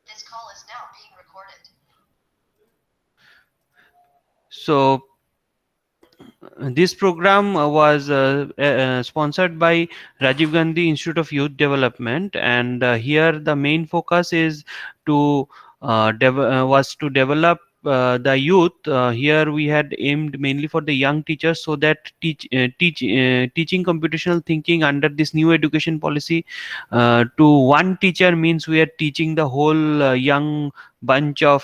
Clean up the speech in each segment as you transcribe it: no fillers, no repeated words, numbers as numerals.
This call is now being recorded. So this program was sponsored by Rajiv Gandhi Institute of Youth Development, and here the main focus is to was to develop the youth. Here we had aimed mainly for the young teachers, so that teaching computational thinking under this new education policy to one teacher means we are teaching the whole young bunch of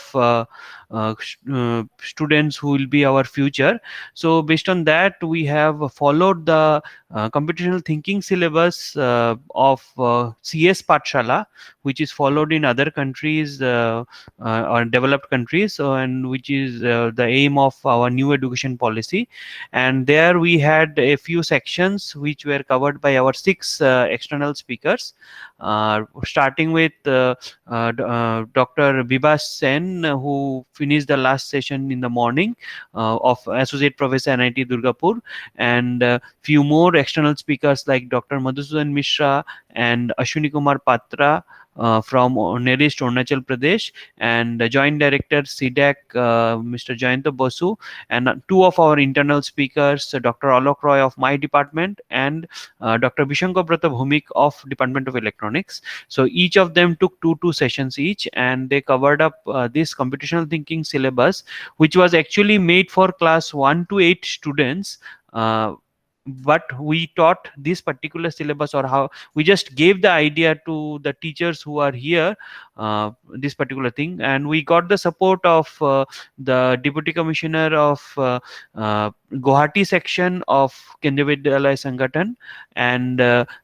students who will be our future. So based on that, we have followed the computational thinking syllabus of CS Pathshala, which is followed in other countries or developed countries, and which is the aim of our new education policy. And there we had a few sections which were covered by our six external speakers, starting with Dr. Bibas Sen, who finished the last session in the morning, of Associate Professor NIT Durgapur, and few more external speakers like Dr. Madhusudan Mishra and Ashwini Kumar Patra from nearest Arunachal Pradesh, and Joint Director CDAC, Mr. Jayanta Basu, and two of our internal speakers, Dr. Alok Roy of my department and Dr. Bishankar Brata Bhumik of Department of Electronics. So each of them took two sessions each, and they covered up this computational thinking syllabus, which was actually made for class 1 to 8 students. But we taught this particular syllabus, or how we just gave the idea to the teachers who are here, this particular thing, and we got the support of the Deputy Commissioner of Guwahati section of Kendriya Vidyalaya Sangathan, and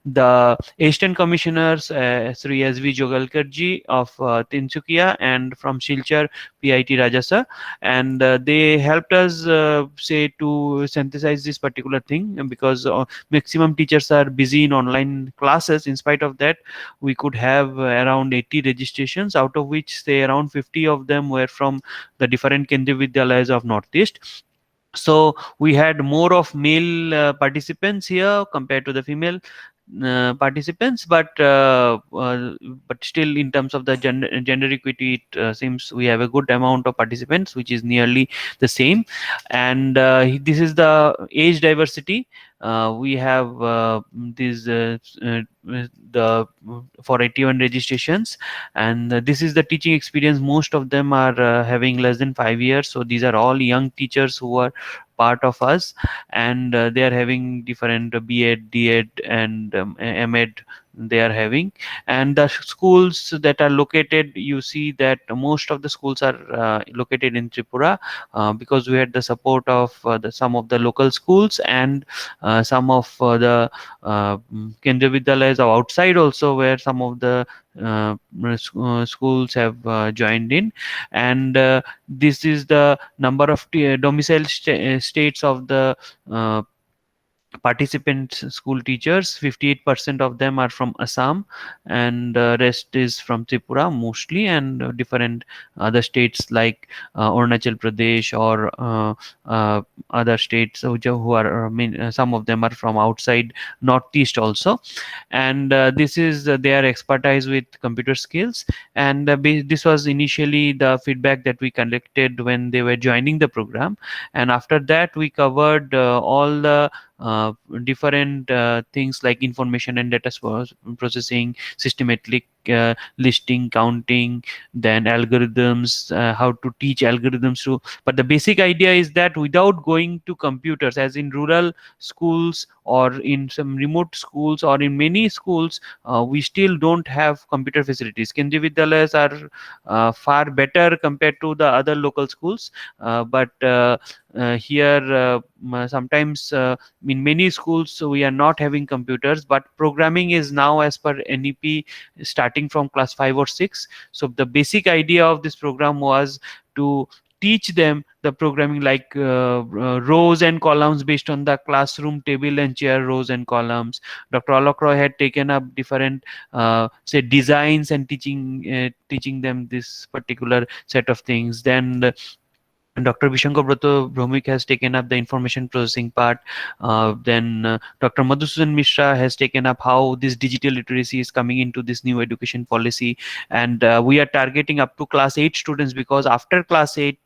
the Eastern Commissioners, Sri S.V. Jogalkarji of Tinsukia, and from Silchar, PIT Rajasa, and they helped us say to synthesize this particular thing, because maximum teachers are busy in online classes. In spite of that, we could have around 80 registrations, out of which say around 50 of them were from the different Kendriya Vidyalayas of Northeast. So we had more of male participants here compared to the female participants, but still, in terms of the gender equity, it seems we have a good amount of participants, which is nearly the same. And this is the age diversity. We have these the for 81 registrations, and this is the teaching experience. Most of them are having less than 5 years, so these are all young teachers who are part of us, and they are having different B.Ed, D.Ed, and M.Ed they are having. And the schools that are located, you see that most of the schools are located in Tripura, because we had the support of some of the local schools, and some of the Kendriya Vidyalayas of outside also, where some of the schools have joined in. And this is the number of domicile states of the uh, participants school teachers. 58% of them are from Assam, and rest is from Tripura mostly, and different other states like Arunachal Pradesh, or other states who are some of them are from outside Northeast also. And this is their expertise with computer skills. And this was initially the feedback that we collected when they were joining the program. And after that, we covered all the uh, different things like information and data processing, systematic listing, counting, then algorithms, how to teach algorithms to. But the basic idea is that without going to computers, as in rural schools or in some remote schools or in many schools, we still don't have computer facilities. Kendriya Vidyalayas are far better compared to the other local schools, but here sometimes in many schools we are not having computers, but programming is now as per NEP starting from class 5 or 6. So the basic idea of this program was to teach them the programming, like rows and columns based on the classroom table and chair rows and columns. Dr. Alok Roy had taken up different say designs and teaching them this particular set of things. Then Dr. Vishankar Brato Bromik has taken up the information processing part. Then Dr. Madhusudan Mishra has taken up how this digital literacy is coming into this new education policy. And we are targeting up to class 8 students, because after class 8,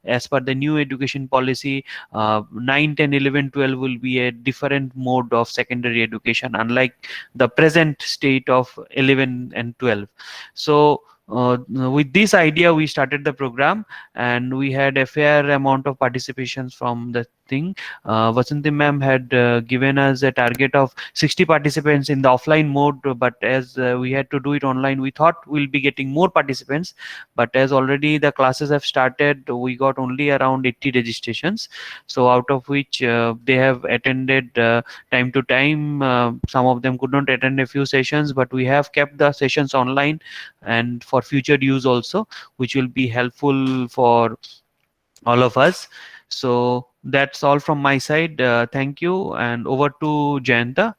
as per the new education policy, 9, 10, 11, 12 will be a different mode of secondary education, unlike the present state of 11 and 12. So, with this idea, we started the program, and we had a fair amount of participations from the thing. Vasanti ma'am had given us a target of 60 participants in the offline mode, but as we had to do it online, we thought we'll be getting more participants. But as already the classes have started, we got only around 80 registrations. So out of which they have attended time to time. Some of them could not attend a few sessions, but we have kept the sessions online and for future use also, which will be helpful for all of us. So that's all from my side. Thank you, and over to Jayanta.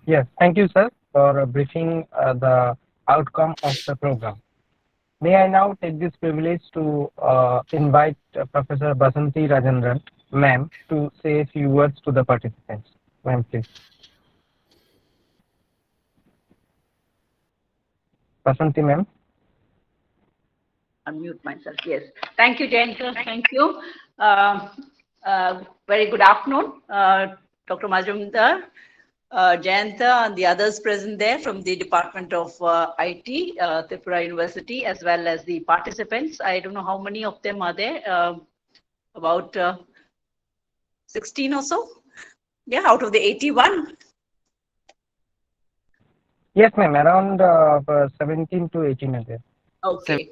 Yes, thank you, sir, for briefing the outcome of the program. May I now take this privilege to invite Professor Basanti Rajendran, ma'am, to say a few words to the participants. Ma'am, please. Basanti, ma'am. Unmute myself. Yes. Thank you, Jayanta. Thank you. Uh, very good afternoon, Dr. Majumdar, Jayanta, and the others present there from the Department of IT, Tripura University, as well as the participants. I don't know how many of them are there. About 16 or so. Yeah, out of the 81. Yes, ma'am. Around 17 to 18 are there. Okay.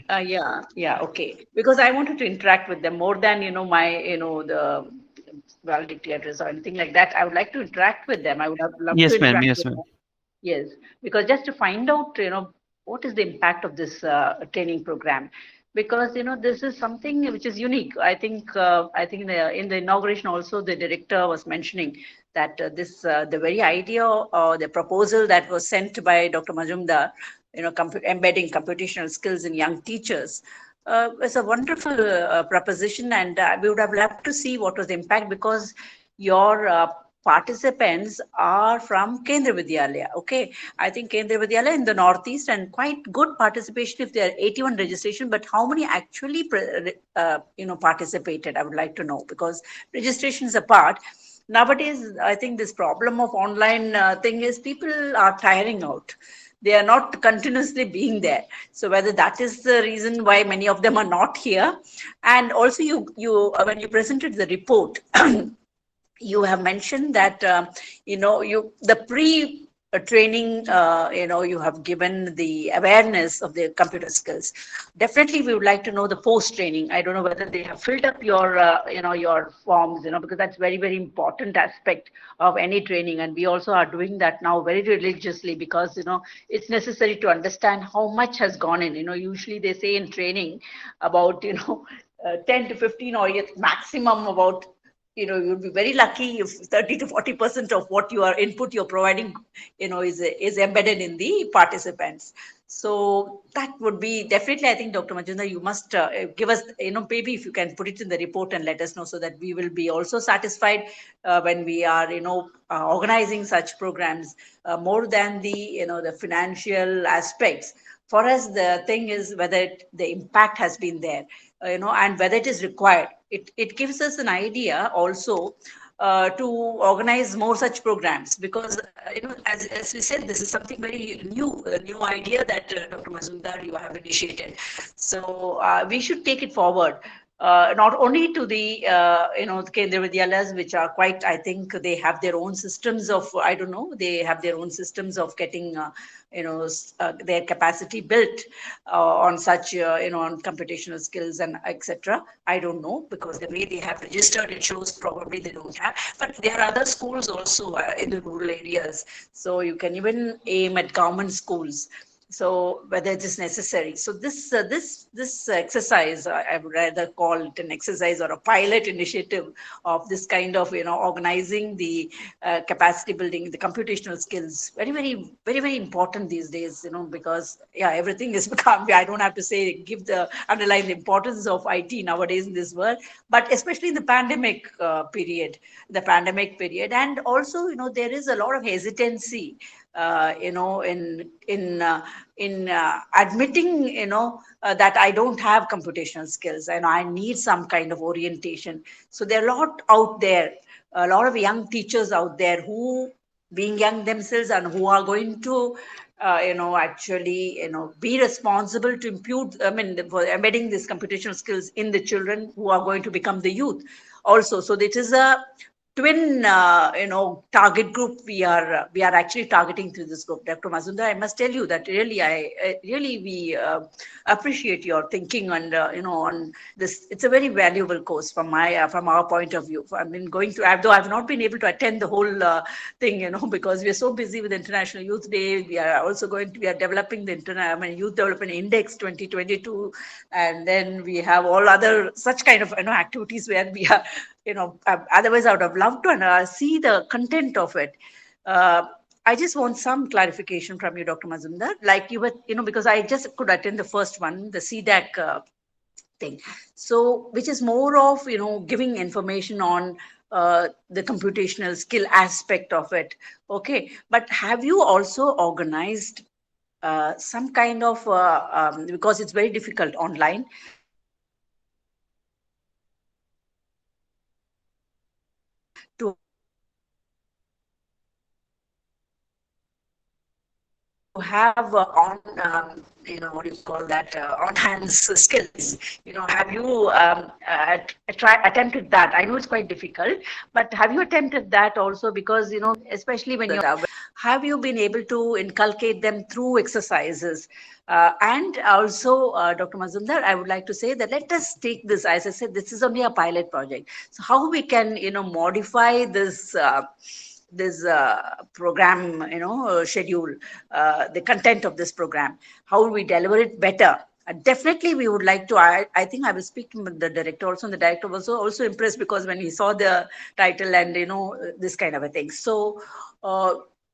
Yeah, okay. Because I wanted to interact with them more than, the valedictory address or anything like that. I would like to interact with them. I would have loved to Yes, ma'am. interact Yes, with ma'am. them. Yes, because just to find out, what is the impact of this training program? Because this is something which is unique. I think in the inauguration also the director was mentioning that this the very idea or the proposal that was sent by Dr. Majumdar, embedding computational skills in young teachers. It's a wonderful proposition, and we would have loved to see what was the impact, because your participants are from Kendra Vidyalaya. Okay, I think Kendra Vidyalaya in the Northeast, and quite good participation if there are 81 registration. But how many actually, participated? I would like to know, because registrations apart. Nowadays, I think this problem of online thing is people are tiring out. They are not continuously being there. So whether that is the reason why many of them are not here. And also you when you presented the report, you have mentioned that the pre training, you have given the awareness of the computer skills. Definitely we would like to know the post training. I don't know whether they have filled up your your forms, because that's very, very important aspect of any training, and we also are doing that now very religiously, because it's necessary to understand how much has gone in. Usually they say in training about 10 to 15, or yet maximum about, you'll be very lucky if 30 to 40% of what you are input you're providing, is embedded in the participants. So that would be definitely, I think, Dr. Majumdar, you must give us, maybe if you can put it in the report and let us know, so that we will be also satisfied when we are, organizing such programs, more than the, the financial aspects. For us, the thing is whether the impact has been there, and whether it is required. It gives us an idea also to organize more such programs, because as we said, this is something very new, a new idea that Dr. Mazumdar, you have initiated. So we should take it forward. Not only to the the Kendra Vidyalayas, which are quite, I think they have their own systems of, I don't know, they have their own systems of getting their capacity built on such on computational skills and etc. I don't know, because the way they have registered, it shows probably they don't have. But there are other schools also in the rural areas, so you can even aim at government schools. So whether it is necessary. So this exercise, I would rather call it an exercise or a pilot initiative of this kind of organizing the capacity building, the computational skills. Very important these days. Because yeah, everything is become. I don't have to say give the underline the importance of IT nowadays in this world, but especially in the pandemic period, and also there is a lot of hesitancy in admitting that I don't have computational skills and I need some kind of orientation. So there are a lot out there, a lot of young teachers out there who being young themselves and who are going to actually be responsible to impute, I mean, for embedding these computational skills in the children who are going to become the youth also. So it is a twin target group we are actually targeting through this group. Dr. Mazumdar, I must tell you that really we appreciate your thinking and on this. It's a very valuable course from our point of view. I mean, though I've not been able to attend the whole thing, because we are so busy with International Youth Day. We are also we are developing the Youth Development Index 2022, and then we have all other such kind of activities where we are otherwise I would have loved to see the content of it. I just want some clarification from you, Dr. Mazumdar. Like you were, because I just could attend the first one, the CDAC thing. So, which is more of, giving information on the computational skill aspect of it. Okay. But have you also organized some kind of, because it's very difficult online, to have what do you call that, on hands skills. Have you attempted that? I know it's quite difficult, but have you attempted that also? Because especially when have you been able to inculcate them through exercises? And also, Dr. Mazumdar, I would like to say that let us take this, as I said, this is only a pilot project. So how we can modify this program, schedule, the content of this program, how we deliver it better. Definitely, we would like to. I think I will speak to the director also, and the director was also impressed because when he saw the title and this kind of a thing. So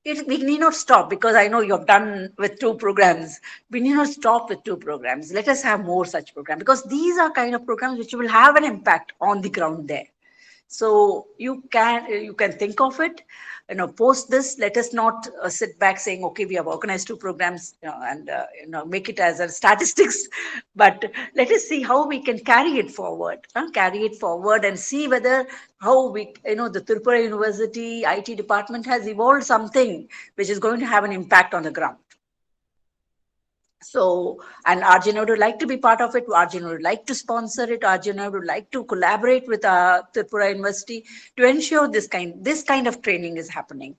we need not stop, because I know you have done with 2 programs. We need not stop with 2 programs. Let us have more such programs, because these are kind of programs which will have an impact on the ground there. So you can think of it, post this. Let us not sit back saying, okay, we have organized 2 programs, and make it as a statistics, but let us see how we can carry it forward and see whether how we, the Tripura University IT department has evolved something which is going to have an impact on the ground. So, and Arjuna would like to be part of it. Arjuna would like to sponsor it. Arjuna would like to collaborate with Tripura University to ensure this kind of training is happening.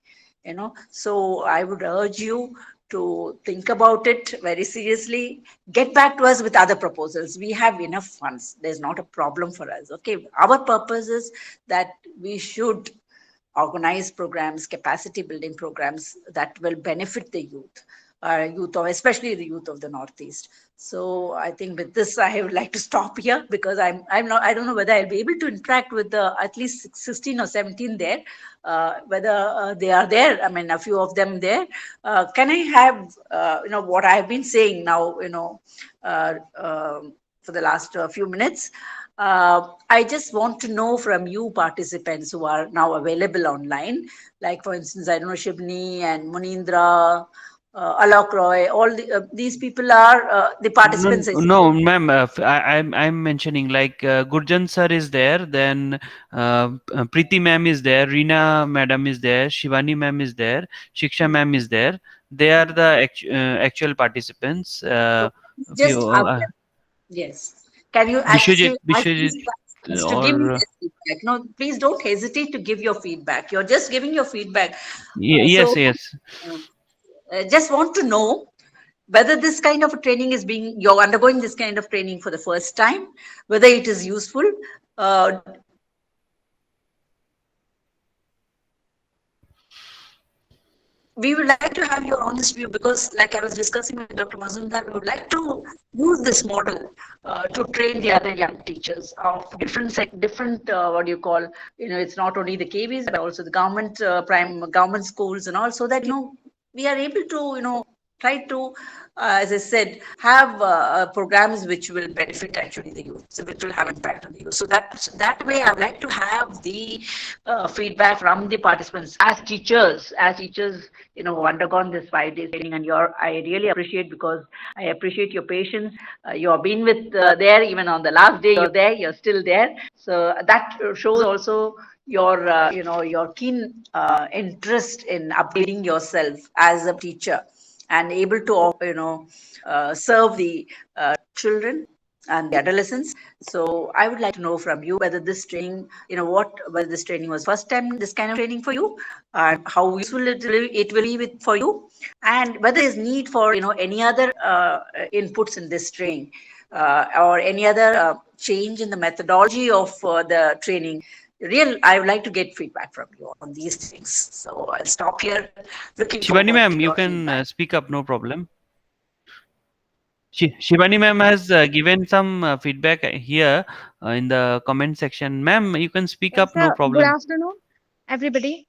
So I would urge you to think about it very seriously. Get back to us with other proposals. We have enough funds. There's not a problem for us. Okay, our purpose is that we should organize programs, capacity building programs that will benefit the youth. Especially the youth of the Northeast. So I think with this, I would like to stop here, because I don't know whether I'll be able to interact with at least 16 or 17 there, whether they are there. I mean, a few of them there. Can I have, what I've been saying now, for the last few minutes? I just want to know from you participants who are now available online, like for instance, I don't know, Shibni and Munindra, Alok Roy, all these people are the participants. No, ma'am. I'm mentioning like Gurjan sir is there, then Preeti ma'am is there, Reena madam is there, Shivani ma'am is there, Shiksha ma'am is there. They are the actual participants. Yes. Can you Bishwajit, ask these participants to give me or their feedback? No, please don't hesitate to give your feedback. You're just giving your feedback. yes, yes. Just want to know whether this kind of a training you're undergoing this kind of training for the first time, whether it is useful. we would like to have your honest view, because like I was discussing with Dr. Mazumdar, we would like to use this model to train the other young teachers of different what do you call, it's not only the KVs but also the government government schools and all, so that we are able to try to as I said, have programs which will benefit actually the youth, so which will have impact on the youth. So that way, I would like to have the feedback from the participants as teachers. Undergone this 5 days training, and I really appreciate, because I appreciate your patience. You have been with there even on the last day. You're there. You're still there. So that shows also your your keen interest in upgrading yourself as a teacher and able to serve the children and the adolescents. So I would like to know from you whether this training, whether this training was first time this kind of training for you, and how useful it will be for you, and whether there is need for any other inputs in this training, or any other change in the methodology of the training. I would like to get feedback from you on these things. So I'll stop here. Looking Shivani forward to ma'am, you your can feedback. speak up, no problem. Shivani ma'am has given some feedback here in the comment section. Ma'am, you can speak Yes, up, no sir. Good problem. afternoon, everybody.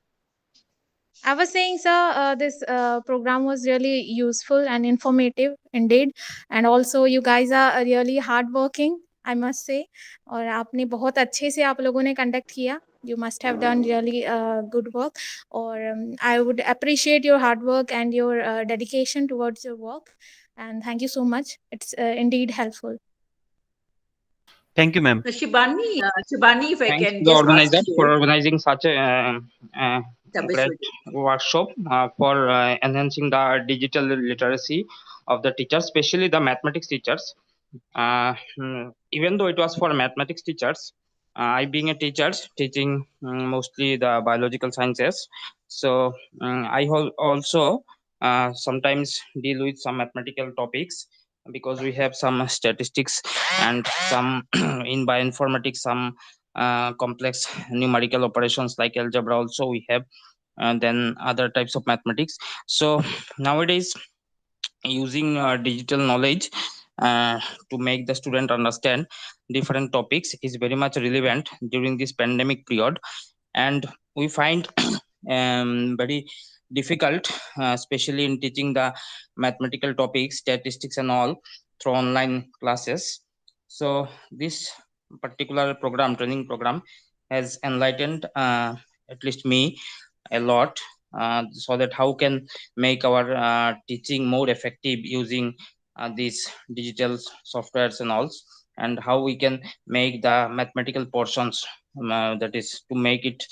I was saying, sir, this program was really useful and informative indeed. And also, you guys are really hardworking, I must say. और आपने बहुत अच्छे से आप लोगों ने conduct किया. You must have done really good work. Or I would appreciate your hard work and your dedication towards your work. And thank you so much. It's indeed helpful. Thank you, ma'am. Shibani, if I Thanks can to the just ask organizer for you, organizing such a great Tabishwar. workshop for enhancing the digital literacy of the teachers, especially the mathematics teachers. Even though it was for mathematics teachers, I being a teacher teaching mostly the biological sciences, so also sometimes deal with some mathematical topics, because we have some statistics and some in bioinformatics some complex numerical operations like algebra also we have, and then other types of mathematics. So nowadays, using digital knowledge to make the student understand different topics is very much relevant during this pandemic period, and we find very difficult, especially in teaching the mathematical topics, statistics and all through online classes. So this particular training program has enlightened at least me a lot, so that how can make our teaching more effective using these digital softwares and all, and how we can make the mathematical portions, that is to make it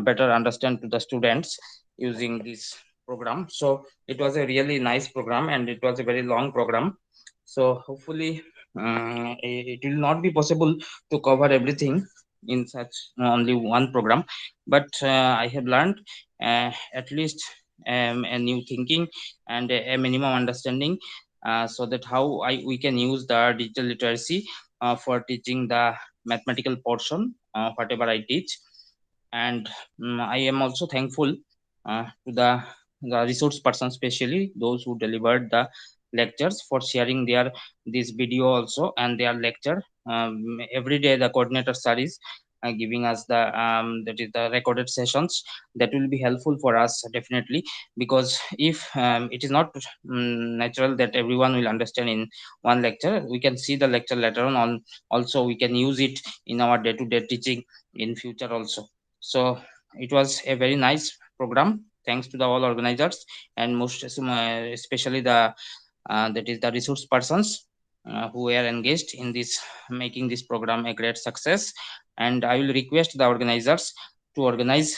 better understand to the students using this program. So it was a really nice program, and it was a very long program. So hopefully it will not be possible to cover everything in such only one program, but I have learned at least a new thinking and a minimum understanding, so that how we can use the digital literacy for teaching the mathematical portion whatever I teach. And I am also thankful to the resource person, especially those who delivered the lectures, for sharing their this video also and their lecture. Every day the coordinator sir is giving us the that is the recorded sessions, that will be helpful for us definitely, because if it is not natural that everyone will understand in one lecture, we can see the lecture later on also we can use it in our day-to-day teaching in future also. So it was a very nice program. Thanks to the all organizers, and most especially the that is the resource persons who were engaged in this, making this program a great success. And I will request the organizers to organize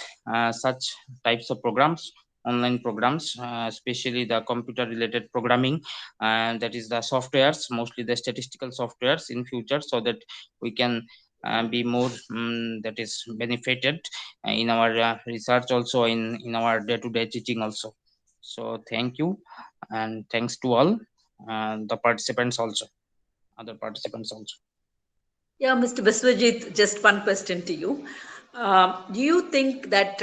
such types of programs, online programs, especially the computer related programming, and that is the softwares, mostly the statistical softwares in future, so that we can be more that is benefited in our research also, in our day-to-day teaching also. So thank you, and thanks to all the participants also, other participants also. Yeah, Mr. Biswajit, just one question to you. Do you think that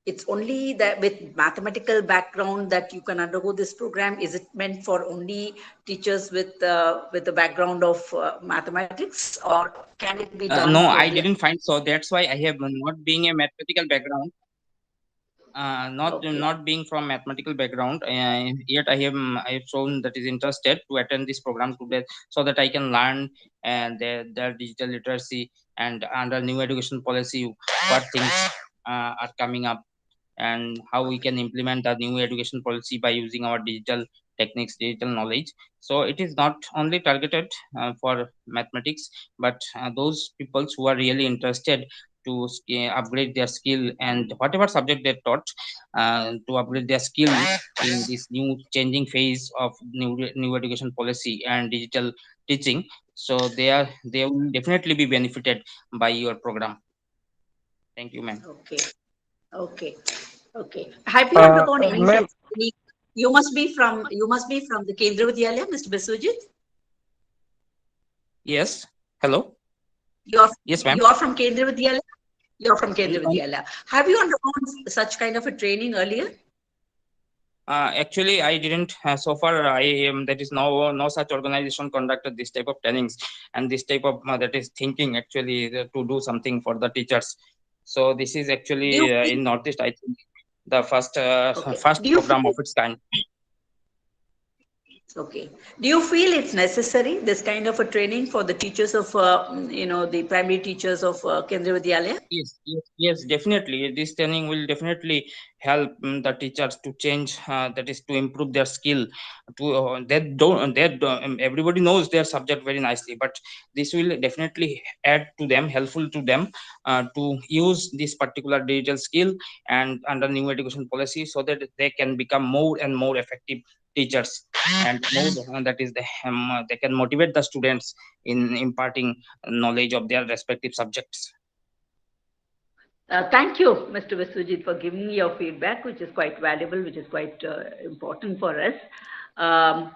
it's only that with mathematical background that you can undergo this program? Is it meant for only teachers with a background of mathematics, or can it be done No, for I the? didn't find so. That's why I have not being a mathematical background. Okay. Not being from mathematical background, yet I have shown that is interested to attend this program today so that I can learn and their digital literacy and under new education policy what things are coming up and how we can implement the new education policy by using our digital techniques, digital knowledge. So it is not only targeted for mathematics, but those people who are really interested to upgrade their skill and whatever subject they taught, to upgrade their skill in this new changing phase of new education policy and digital teaching. So they will definitely be benefited by your program. Thank you, ma'am. Okay. Okay. Okay. Have you undergone any Ma'am, such? You must be from the Kendra Vidyalaya, Mr. Biswajit. Yes. Hello. You're Yes, ma'am. you're from Kendra Vidyalaya. You're from Kendra Um, Vidyalaya. Have you undergone such kind of a training earlier? Actually, I didn't. So far, that is no such organization conducted this type of trainings and this type of that is thinking actually to do something for the teachers. So this is Do you actually feel in Northeast, I think, the first okay? first Do you program feel of its kind. okay? Do you feel it's necessary this kind of a training for the teachers of the primary teachers of Kendra Vidyalaya? Yes, definitely. This training will definitely help the teachers to change, that is to improve their skill. To everybody knows their subject very nicely, but this will definitely add to them, helpful to them, to use this particular digital skill and under new education policy, so that they can become more and more effective teachers and more, they can motivate the students in imparting knowledge of their respective subjects. Thank you, Mr. Viswajit, for giving me your feedback, which is quite valuable, which is quite important for us. Um,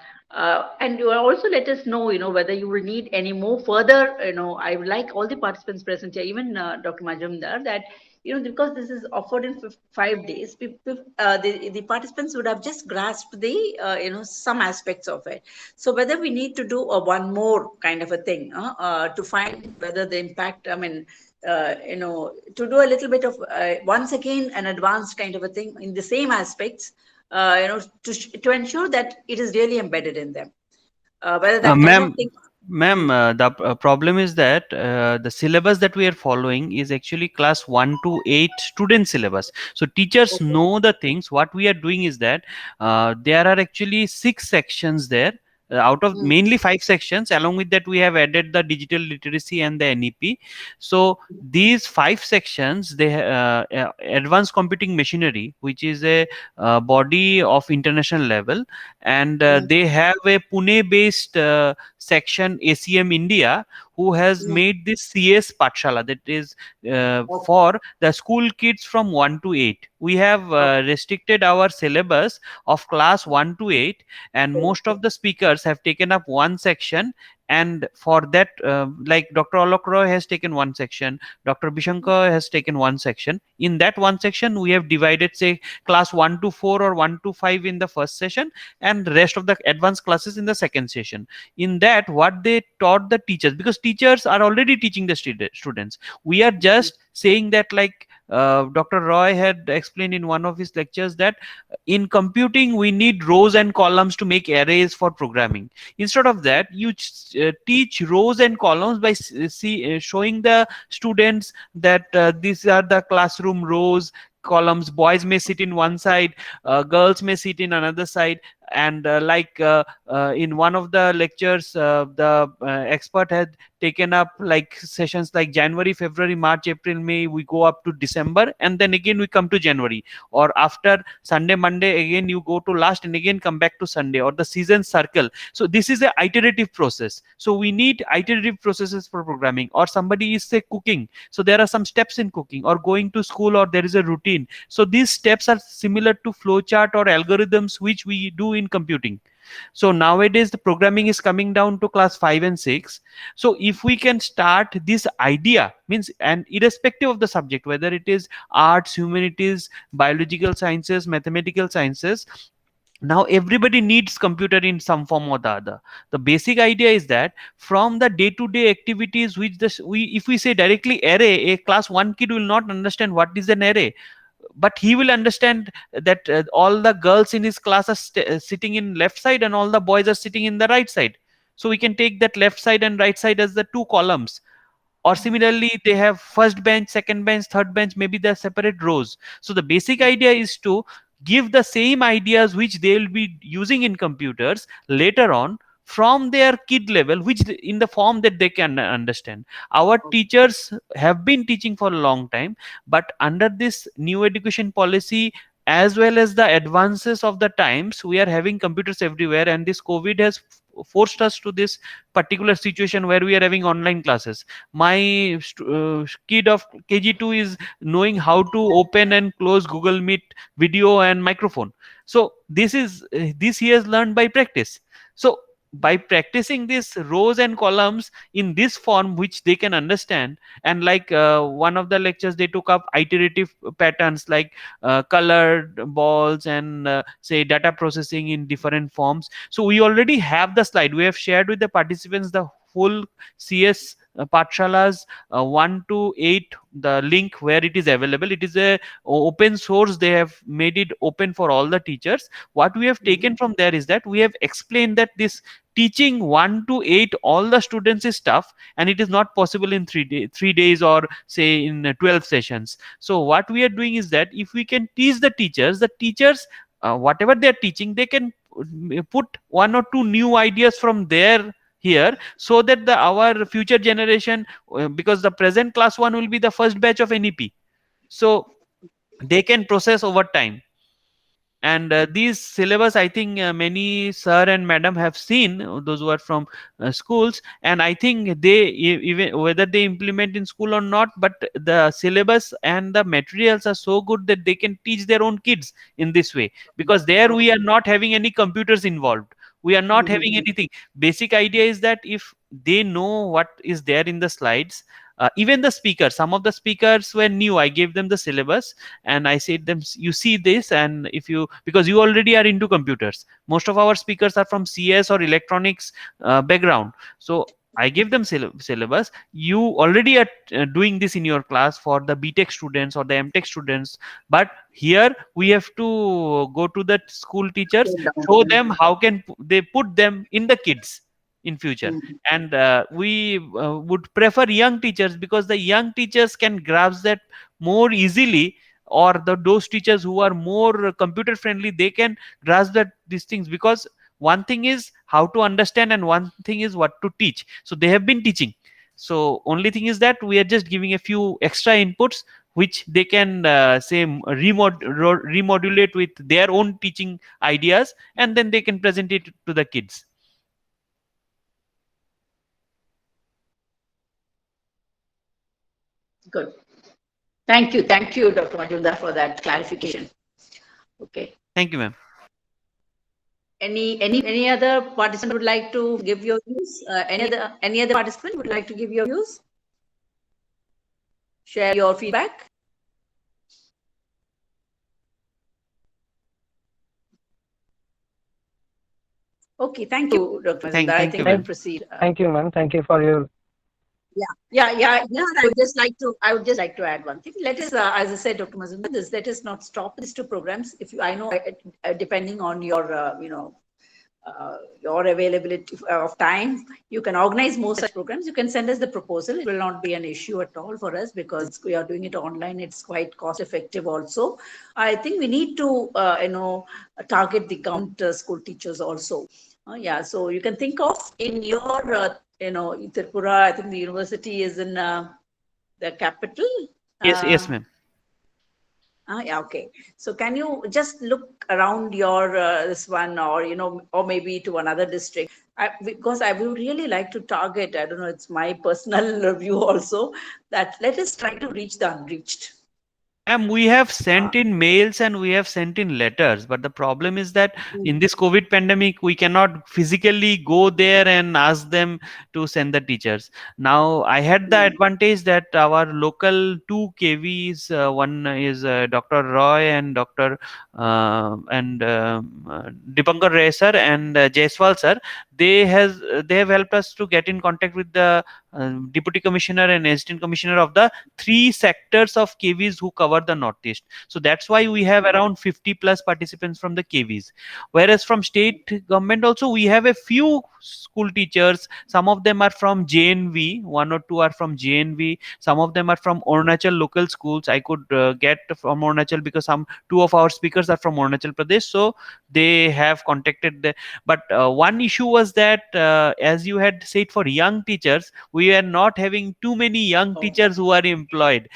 and you also let us know, whether you will need any more further, I would like all the participants present here, even Dr. Majumdar, that, because this is offered in 5 days, the participants would have just grasped the, some aspects of it. So whether we need to do a one more kind of a thing to find whether the impact, to do a little bit of once again an advanced kind of a thing in the same aspects, to ensure that it is really embedded in them. Whether that kind of Ma'am, thing. the problem is that the syllabus that we are following is actually class 1 to 8 student syllabus. So teachers Okay. know the things. What we are doing is that there are actually 6 sections there. Out of Mm, mainly 5 sections, along with that we have added the digital literacy and the NEP. So these 5 sections, they advanced computing machinery, which is a body of international level, and mm, they have a Pune based section ACM India, who has mm. made this CS Pathshala, that is Okay. for the school kids from 1 to 8. We have restricted our syllabus of class 1 to 8, and most Okay. of the speakers have taken up one section. And for that, like Dr. Alok Roy has taken one section, Dr. Bishankar has taken one section. In that one section, we have divided, say, class 1 to 4 or 1 to 5 in the first session, and rest of the advanced classes in the second session. In that, what they taught the teachers, because teachers are already teaching the students, we are just saying that, like Dr. Roy had explained in one of his lectures, that in computing we need rows and columns to make arrays for programming. Instead of that, you teach rows and columns by showing the students that these are the classroom rows, columns. Boys may sit in one side, girls may sit in another side. And in one of the lectures, the expert had taken up like sessions like January, February, March, April, May. We go up to December, and then again we come to January. Or after Sunday, Monday, again you go to last, and again come back to Sunday, or the season circle. So this is a iterative process. So we need iterative processes for programming. Or somebody is, say, cooking, so there are some steps in cooking, or going to school, or there is a routine. So these steps are similar to flowchart or algorithms which we do in computing. So nowadays the programming is coming down to class 5 and 6. So if we can start this idea, means, and irrespective of the subject, whether it is arts, humanities, biological sciences, mathematical sciences, now everybody needs computer in some form or the other. The basic idea is that from the day to day activities, which this we, if we say directly array, a class 1 kid will not understand what is an array, but he will understand that all the girls in his class are sitting in left side and all the boys are sitting in the right side. So we can take that left side and right side as the two columns. Or similarly, they have first bench, second bench, third bench, maybe they're separate rows. So the basic idea is to give the same ideas which they'll be using in computers later on from their kid level, which in the form that they can understand. Our teachers have been teaching for a long time, but under this new education policy, as well as the advances of the times, we are having computers everywhere, and this COVID has forced us to this particular situation where we are having online classes. My kid of KG2 is knowing how to open and close Google Meet video and microphone. So this he has learned by practice. So by practicing these rows and columns in this form which they can understand, and like one of the lectures they took up iterative patterns like colored balls and say data processing in different forms. So we already have the slide. We have shared with the participants the full CS Pathshala's 1 to 8, the link where it is available. It is a open source. They have made it open for all the teachers. What we have taken from there is that we have explained that this teaching 1 to 8 all the students is tough, and it is not possible in 3 days or say in 12 sessions. So what we are doing is that if we can teach the teachers whatever they are teaching, they can put one or two new ideas from there here, so that our future generation, because the present class 1 will be the first batch of NEP, so they can process over time. And these syllabus, I think many sir and madam have seen, those who are from schools, and I think they even whether they implement in school or not, but the syllabus and the materials are so good that they can teach their own kids in this way, because there we are not having any computers involved, we are not having anything. Basic idea is that if they know what is there in the slides, even the speakers, some of the speakers were new, I gave them the syllabus and I said them, you see this, and if you, because you already are into computers, most of our speakers are from CS or electronics background, so I gave them syllabus. You already are doing this in your class for the BTech students or the MTech students, but here we have to go to the school teachers, show them how can they put them in the kids in future. And we would prefer young teachers, because the young teachers can grasp that more easily, or those teachers who are more computer friendly, they can grasp that these things, because one thing is how to understand and one thing is what to teach. So they have been teaching, so only thing is that we are just giving a few extra inputs which they can say remodulate with their own teaching ideas, and then they can present it to the kids. Good. Thank you, Dr. Majumdar, for that clarification. Okay. Thank you, ma'am. Any other participant would like to give your views? Any other participant would like to give your views? Share your feedback. Okay, thank you, Dr. Majumdar. I think we'll proceed. Thank you, ma'am. Thank you for your. Yeah. I would just like to add one thing. Let us, as I said, Dr. Majumdar, let us not stop these two programs. If you, I know, depending on your, your availability of time, you can organize more such programs. You can send us the proposal. It will not be an issue at all for us, because we are doing it online. It's quite cost effective also. I think we need to, target the government school teachers also. Yeah, so you can think of in your, in Tripura, I think the university is in the capital. Yes, ma'am. Yeah, okay. So can you just look around your this one, or or maybe to another district? Because I would really like to target. I don't know. It's my personal view also, that let us try to reach the unreached. Ma'am, we have sent in mails and we have sent in letters, but the problem is that in this COVID pandemic, we cannot physically go there and ask them to send the teachers. Now, I had the advantage that our local two KVs, one is Dr. Roy and Dr. Dipankar Ray sir and Jaiswal sir. They have helped us to get in contact with the Deputy Commissioner and Assistant Commissioner of the three sectors of KVs who cover the Northeast. So that's why we have around 50 plus participants from the KVs. Whereas from state government also we have a few school teachers. Some of them are from JNV, one or two are from JNV. Some of them are from Arunachal local schools. I could get from Arunachal because some two of our speakers are from Arunachal Pradesh. So they have contacted the. But one issue was that as you had said for young teachers, we are not having too many young teachers who are employed.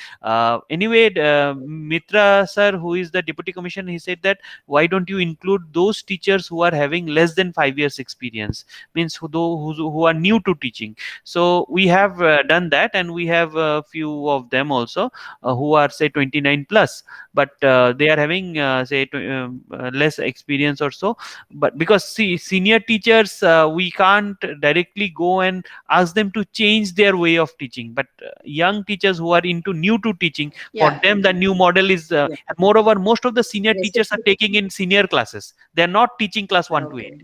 Anyway, Mitra sir, who is the deputy commissioner, he said that why don't you include those teachers who are having less than 5 years experience, means who are new to teaching. So we have done that, and we have a few of them also who are say 29 plus, but they are having less experience or so. But because see, senior teachers, we can't directly go and ask them to change their way of teaching, but young teachers who are into new to teaching, for them the new model is and moreover most of the senior teachers are taking in senior classes. They are not teaching class 1 to 8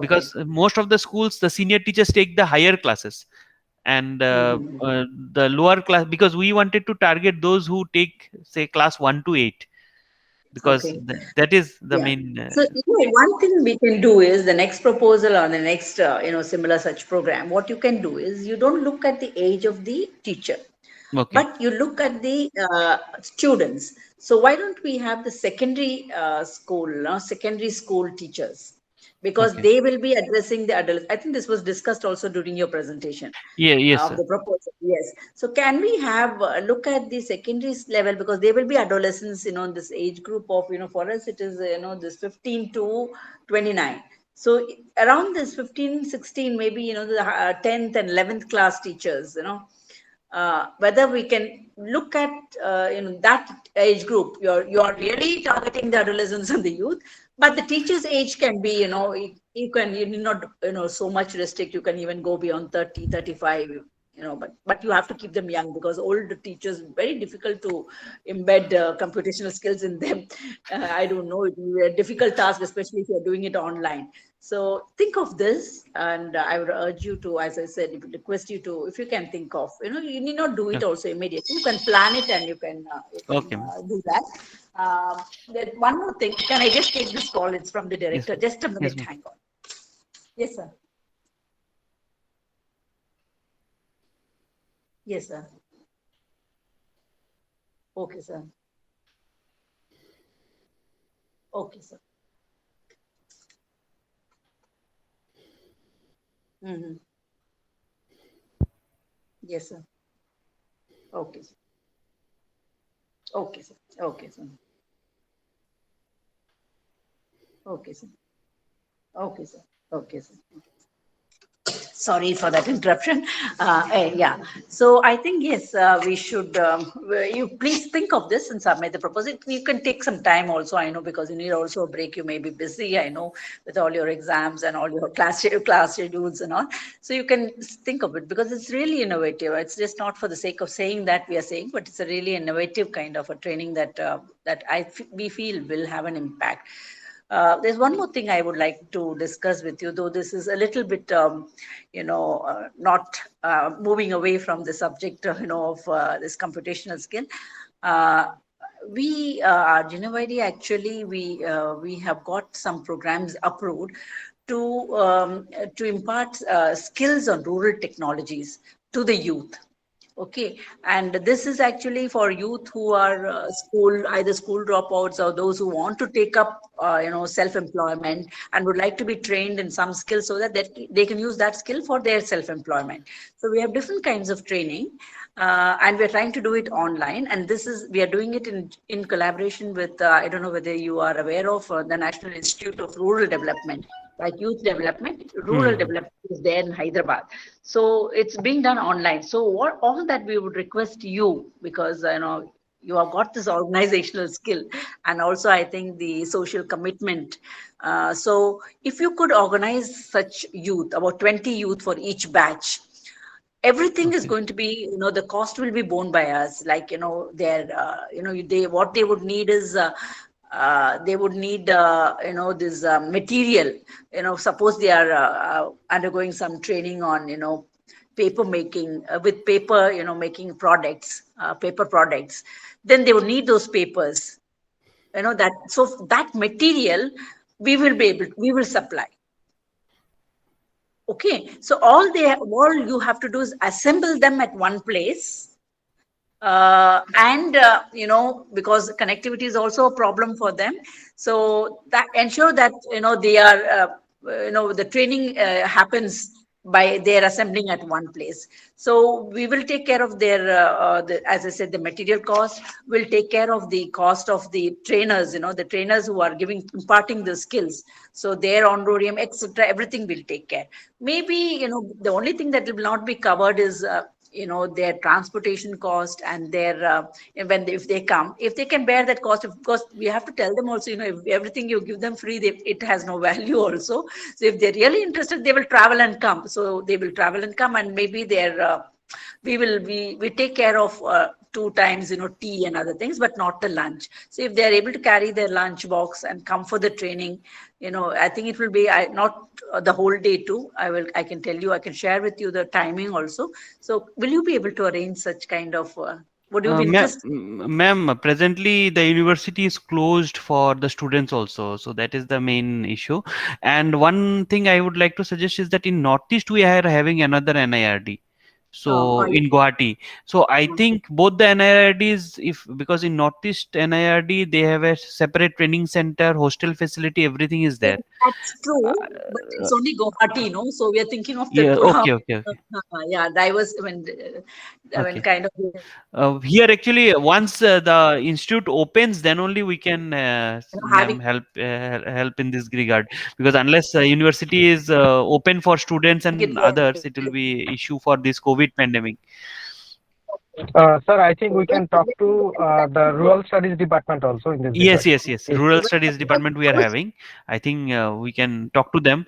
because most of the schools the senior teachers take the higher classes, and the lower class, because we wanted to target those who take say class 1 to 8, because that is the main So one thing we can do is the next proposal or the next similar such program. What you can do is you don't look at the age of the teacher, okay. but you look at the students. So why don't we have the secondary school teachers? Because Okay. they will be addressing the adults. I think this was discussed also during your presentation Yes of sir. the proposal. Yes. So can we have look at the secondary level, because they will be adolescents, in this age group of, for us it is, this 15 to 29. So around this 15, 16, maybe, the 10th and 11th class teachers, whether we can look at that age group. You're really targeting the adolescents and the youth, but the teacher's age can be, you need not, so much restrict. You can even go beyond 30, 35, but you have to keep them young, because old teachers, very difficult to embed computational skills in them. I don't know, it will be a difficult task, especially if you're doing it online. So think of this, and I would urge you to, as I said, request you to, if you can think of, you need not do it also immediately. You can plan it and you can Okay. do that. One more thing, can I just take this call? It's from the Yes, director. Just a minute, yes, hang on. Yes, sir. Yes, sir. Okay, sir. Okay, sir. Mm-hmm. Yes, sir. Okay, sir. Okay, sir. Okay, sir. Okay, sir. Okay, sir. Okay, sir. Sorry for that interruption. Yeah. So I think, yes, we should, you please think of this and submit the proposal. You can take some time also, I know, because you need also a break. You may be busy, I know, with all your exams and all your class schedules and all. So you can think of it, because it's really innovative. It's just not for the sake of saying that we are saying, but it's a really innovative kind of a training that we feel will have an impact. There's one more thing I would like to discuss with you, though this is a little bit, not moving away from the subject, of this computational skill. We, Genevidi, actually, we have got some programs approved to impart skills on rural technologies to the youth. Okay, and this is actually for youth who are either school dropouts, or those who want to take up, self-employment and would like to be trained in some skills, so that they can use that skill for their self-employment. So we have different kinds of training, and we're trying to do it online. And we are doing it in collaboration with, I don't know whether you are aware of the National Institute of Rural Development. like youth development, rural development is there in Hyderabad. So it's being done online. So what all that we would request you, because you have got this organizational skill and also I think the social commitment. So if you could organize such youth, about 20 youth for each batch, everything is Okay. going to be, the cost will be borne by us. Like, their, they, what they would need is, they would need, this material, suppose they are undergoing some training on, paper making, with paper, making products, paper products, then they would need those papers, that, so that material we will supply. Okay, so all you have to do is assemble them at one place, and because connectivity is also a problem for them, so that ensure that they are the training happens by their assembling at one place. So we will take care of their as I said, the material cost. We'll take care of the cost of the trainers, the trainers who are imparting the skills, so their onboarding, etc., everything will take care. Maybe the only thing that will not be covered is their transportation cost and their if they come, if they can bear that cost. Of course, we have to tell them also, if everything you give them free, it has no value also. So if they're really interested, they will travel and come. So they will travel and come, and maybe we take care of 2 times tea and other things, but not the lunch. So if they are able to carry their lunch box and come for the training, I think it will be not the whole day too. I can tell you, I can share with you the timing also. So will you be able to arrange such kind of would you be interested? Ma'am, presently the university is closed for the students also, so that is the main issue. And one thing I would like to suggest is that in Northeast we are having another NIRD. Oh, So in Guwahati, so I think both the NIRDs, if because in Northeast NIRD they have a separate training center, hostel facility, everything is there. that's true, but it's only Guwahati, so we are thinking of Yeah. Tripura. Okay. Okay. Okay. Yeah, diverse. I mean, Okay. kind of. Here actually, once the institute opens, then only we can, Having ma'am, help in this regard. Because unless university is open for students it and work. others, it will be issue for this COVID pandemic. Sir, I think we can talk to the Rural Studies Department also in this Yes, regard. yes, yes. Rural Studies Department we are having. I think we can talk to them.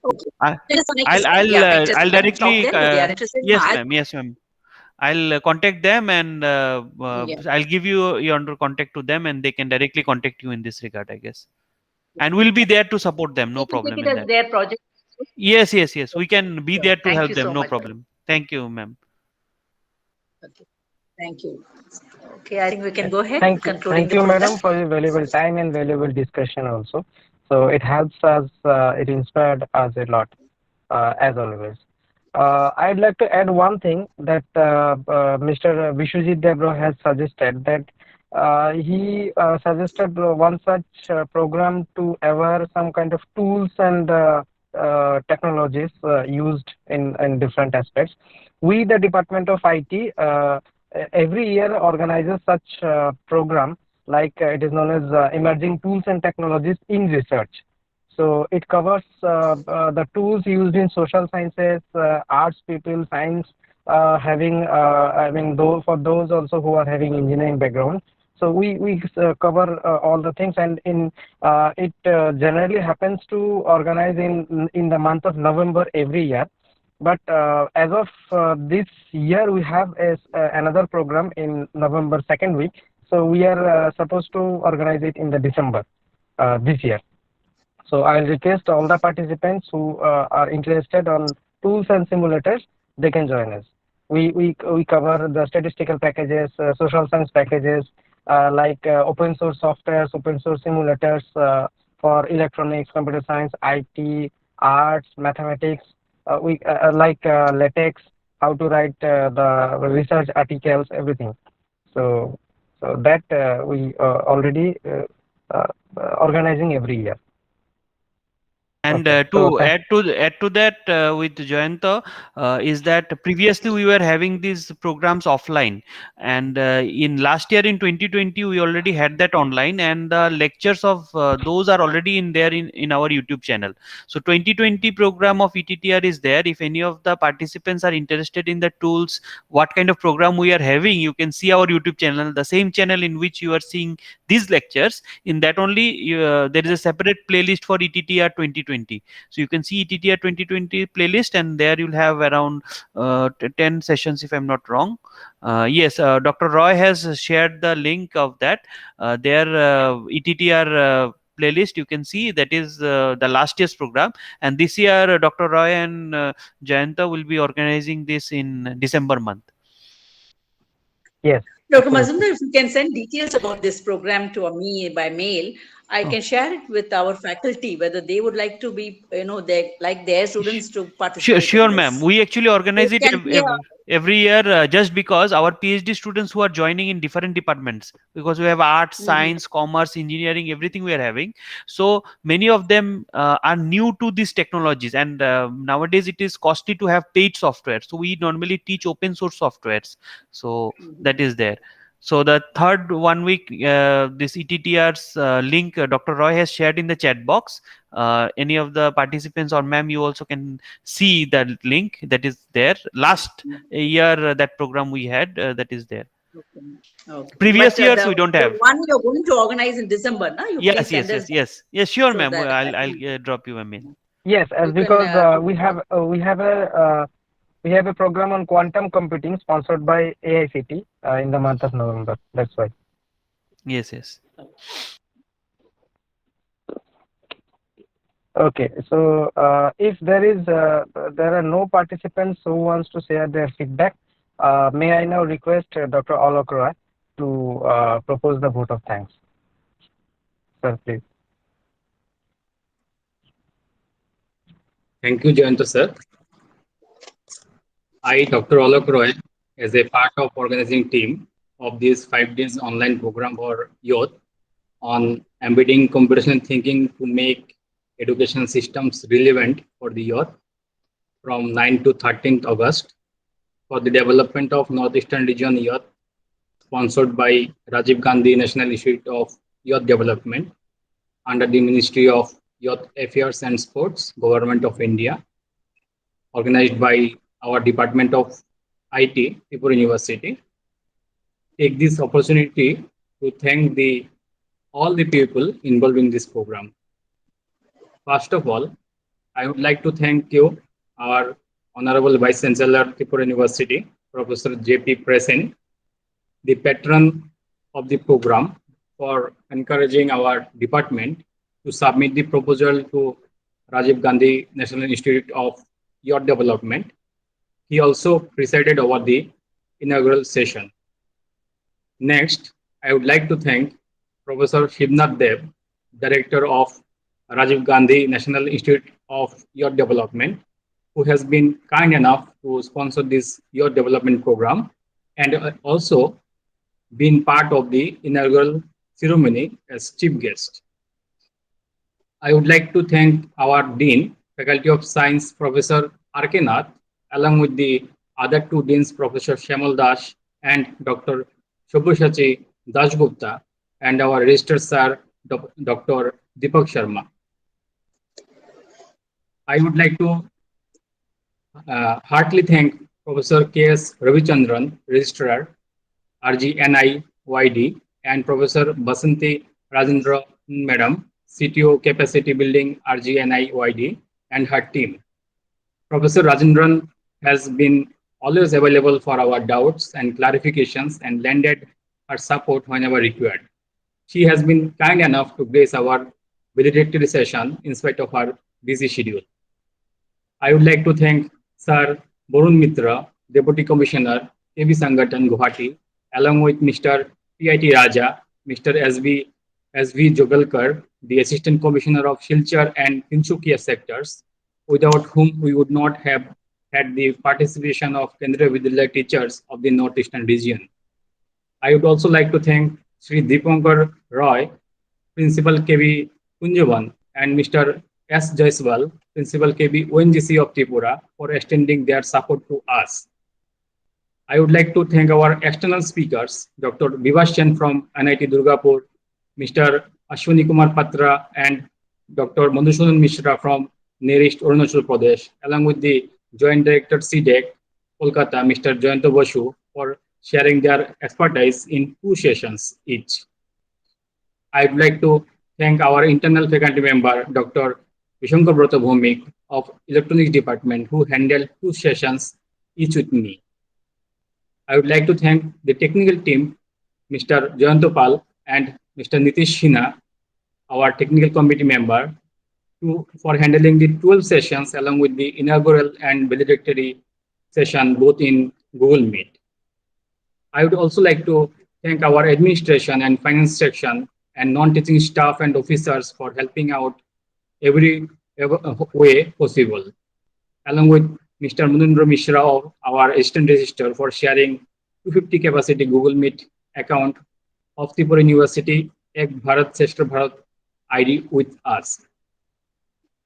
Okay. I, Just I'll talk directly. them if they are interested. Yes, ma'am. Yes, ma'am. I'll contact them and Yeah. I'll give you your contact to them and they can directly contact you in this regard, I guess. And we'll be there to support them. They No can take problem it in as that. their project. Yes, yes, yes. We can be Sure. there to Thank help you them. so No much. problem. Thank you, ma'am. Okay. Thank you. Okay, I think we can go ahead concluding Thank the you, program. madam, for your valuable time and valuable discussion also. So it helps us, it inspired us a lot, as always. I'd like to add one thing that Mr. Vishwajit Debro has suggested, that he suggested one such program to aware some kind of tools and technologies used in different aspects. We, the Department of IT, every year organizes such program, like it is known as Emerging Tools and Technologies in Research. So it covers the tools used in social sciences, arts people, science, I mean, though for those also who are having engineering background. So we cover all the things, and in it generally happens to organize in the month of November every year. But as of this year, we have another program in November second week. So we are supposed to organize it in the December this year. So I'll request all the participants who are interested on tools and simulators, they can join us. We cover the statistical packages, social science packages, like open source softwares, open source simulators for electronics, computer science, IT, arts, mathematics. We like LaTeX, how to write the research articles, everything. So that we already organizing every year. And Okay. to add to that with Jayanta is that previously we were having these programs offline, and in last year in 2020 we already had that online, and the lectures of those are already in there in our YouTube channel. So 2020 program of ETTR is there. If any of the participants are interested in the tools, what kind of program we are having, you can see our YouTube channel, the same channel in which you are seeing these lectures. In that only there is a separate playlist for ETTR 2020. So you can see ETTR 2020 playlist, and there you'll have around 10 sessions if I'm not wrong. Yes, Dr. Roy has shared the link of that. Their ETTR playlist, you can see that is the last year's program, and this year Dr. Roy and Jayanta will be organizing this in December month. Yes. Dr. Absolutely. Mazumdar, if you can send details about this program to me by mail, I can share it with our faculty, whether they would like to be, like their students to participate Sure, in ma'am. this. We actually organize It it can be a every year just because our PhD students who are joining in different departments, because we have arts, science, commerce, engineering, everything we are having. So many of them are new to these technologies, and nowadays it is costly to have paid software. So we normally teach open source softwares. So that is there. So the third 1 week, this ETTR's link Dr. Roy has shared in the chat box. Any of the participants or ma'am, you also can see that link that is there. Last year, that program we had, that is there. Okay. Previous But years we don't the have. one you're going to organize in December, na? You please send us Yes, sure, so ma'am. that I'll drop you a mail. Yes, as you can. because we have a program on quantum computing sponsored by AICT in the month of November. That's why. Yes. Okay, so if there are no participants who wants to share their feedback, may I now request Dr. Alok Roy to propose the vote of thanks. Sir, please. Thank you, Jayanta sir. I, Dr. Alok Roy, as a part of organizing team of this 5 days online program for youth on embedding computational thinking to make education systems relevant for the youth from 9 to 13th August for the development of Northeastern Region Youth, sponsored by Rajiv Gandhi National Institute of Youth Development under the Ministry of Youth Affairs and Sports, Government of India, organized by our Department of IT, Tripura University. Take this opportunity to thank all the people involved in this program. First of all, I would like to thank you, our Honorable Vice Chancellor, Tripura University, Professor J.P. Presen, the patron of the program, for encouraging our department to submit the proposal to Rajiv Gandhi National Institute of Youth Development. He also presided over the inaugural session. Next, I would like to thank Professor Shivnath Dev, Director of Rajiv Gandhi National Institute of Youth Development, who has been kind enough to sponsor this youth development program and also been part of the inaugural ceremony as chief guest. I would like to thank our Dean, Faculty of Science, Professor R.K. Nath, along with the other two deans, Professor Shamal Das and Dr. Shobhashachi Dasgupta, and our Register Sir, Dr. Deepak Sharma. I would like to heartily thank Professor K.S. Ravichandran, Registrar, RGNIYD, and Professor Basanti Rajendra Madam, CTO Capacity Building, RGNIYD, and her team. Professor Rajendran has been always available for our doubts and clarifications and lended her support whenever required. She has been kind enough to grace our valedictory session in spite of her busy schedule. I would like to thank Sir Borun Mitra, Deputy Commissioner, KB Sangatan, Guwahati, along with Mr. PIT Raja, Mr. SV Jogalkar, the Assistant Commissioner of Silchar and Tinsukia sectors, without whom we would not have had the participation of Kendriya Vidyalaya teachers of the Northeastern region. I would also like to thank Sri Deepankar Roy, Principal KV Kunjavan, and Mr. S. Jaiswal, Principal KB ONGC of Tripura, for extending their support to us. I would like to thank our external speakers, Dr. Vivash Chen from NIT Durgapur, Mr. Ashwini Kumar Patra, and Dr. Madhusudan Mishra from nearest Arunachal Pradesh, along with the Joint Director CDEC, Kolkata, Mr. Jayanto Basu, for sharing their expertise in 2 sessions each. I would like to thank our internal faculty member, Dr. Vishankar Brata Bhomik of Electronics Department, who handled 2 sessions each with me. I would like to thank the technical team, Mr. Jayantopal and Mr. Nitish Shina, our technical committee member, for handling the 12 sessions along with the inaugural and valedictory session both in Google Meet. I would also like to thank our administration and finance section and non-teaching staff and officers for helping out every way possible, along with Mr. Munindra Mishra of our assistant registrar for sharing 250 capacity Google Meet account of Tripura University Ek Bharat Shreshtha Bharat ID with us.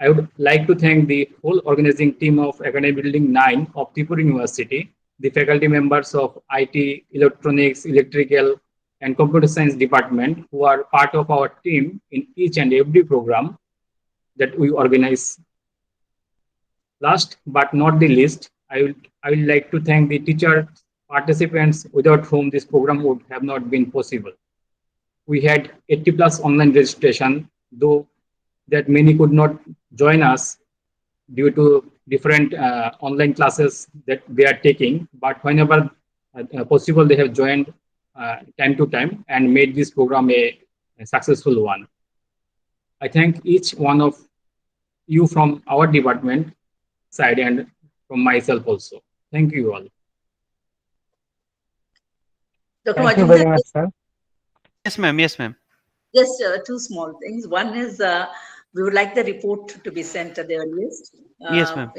I would like to thank the whole organizing team of Academy Building 9 of Tripura University, the faculty members of IT, Electronics, Electrical, and Computer Science department who are part of our team in each and every program that we organize. Last but not the least, I would like to thank the teacher participants without whom this program would have not been possible. We had 80 plus online registration, though that many could not join us due to different online classes that they are taking. But whenever possible, they have joined time to time and made this program a successful one. I thank each one of you from our department side and from myself also. Thank you all. Dr. Thank you very Majumdar, much, sir. Yes, ma'am. Yes, ma'am. just 2 small things. One is we would like the report to be sent at the earliest. Yes, ma'am.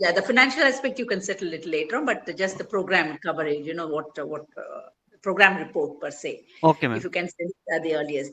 Yeah, the financial aspect you can settle a little later on, but just the program coverage, what program report per se. Okay, ma'am. If you can send it at the earliest.